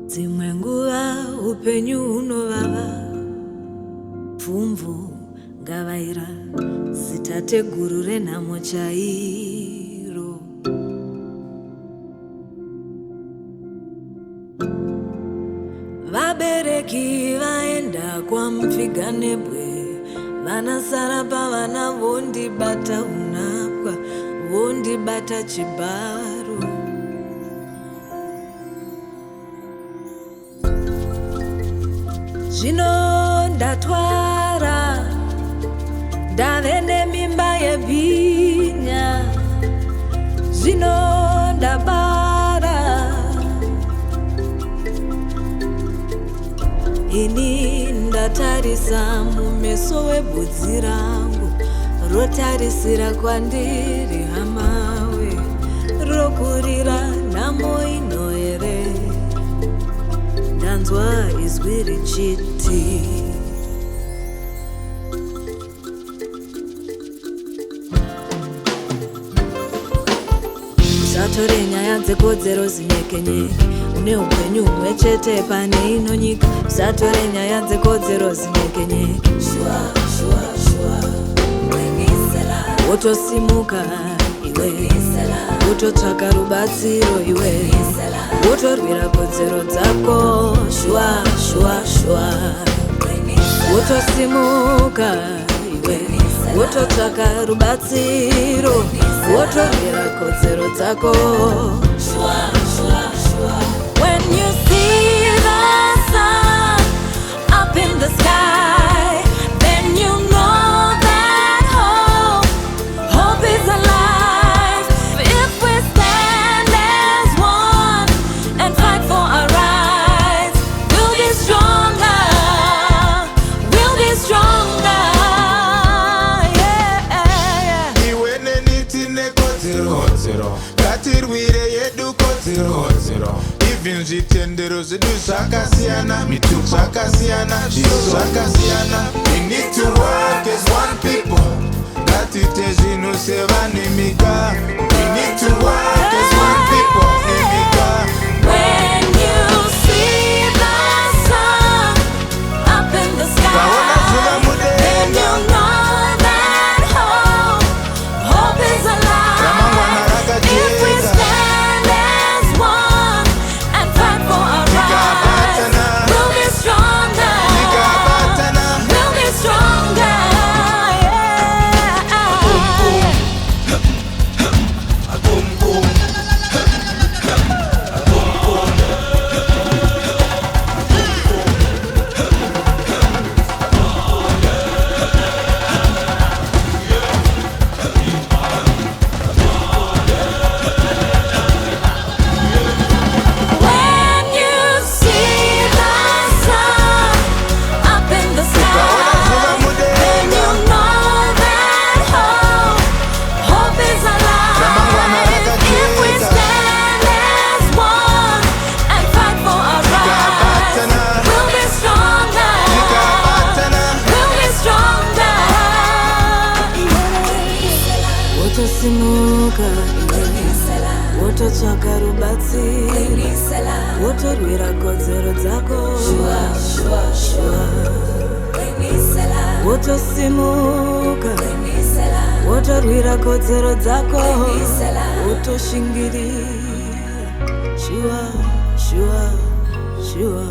dzimwe nguva upenyu hunovava, pfumvu ngavaira zitateguru renhamo chairo. Vabereki vaenda kwamupfiganebwe, vanasara pavana vondibata unapwa, vondibata chibharo. Zvino ndatwara, ndave nemimba yebhinya. Zvino ndabara, ini ndatarisa mumeso webvudzi rangu, rotarisira kwandiri hamawe, rokurira nhamo ino here. Ndanzwa izwi richiti, usatore nyaya dzekodzero zinyekenyeke, une upenyu humwe chete pane ino nyika. Usatore nyaya dzekodzero zinyekenyeke, wotosimuka iwe, wototsvaka rubatsiro iwe, wotorwira kodzero dzako. Shuwa, shuwa, shuwa, wotosimuka iwe, wototsvaka rubatsiro, wotorwira kodzero dzako. Shuwa, shuwa, shuwa. When you see the sun up in the sky, then you know that hope is alive. If we stand as one and fight for our rights, we'll be stronger, we'll be stronger. Yeah. Iwe neniti nekodzero, ngatirwire yedu kodzero. Even zvitendero zvedu zvakasiyana, mitu zvakasiyana, zviro zvakasiyana. We need to work as one people, ngatite zvinhu sevanemika. We need to work as one people, nemika. When you see the sun up in the sky, then you know that hope is alive. If we stand as one and fight for our rights, we'll be stronger, we'll be stronger. When you see the sun up in the sky, then you know that hope is alive. If we stand as one and fight for our rights, we'll be stronger, we'll be stronger. Wotosimuka iwe, wototsvaka rubatsiro, wotorwira kodzero dzako. Wotosimuka, wotorwira kodzero dzako, wotoshingirira. Shuwa, shuwa, shuwa.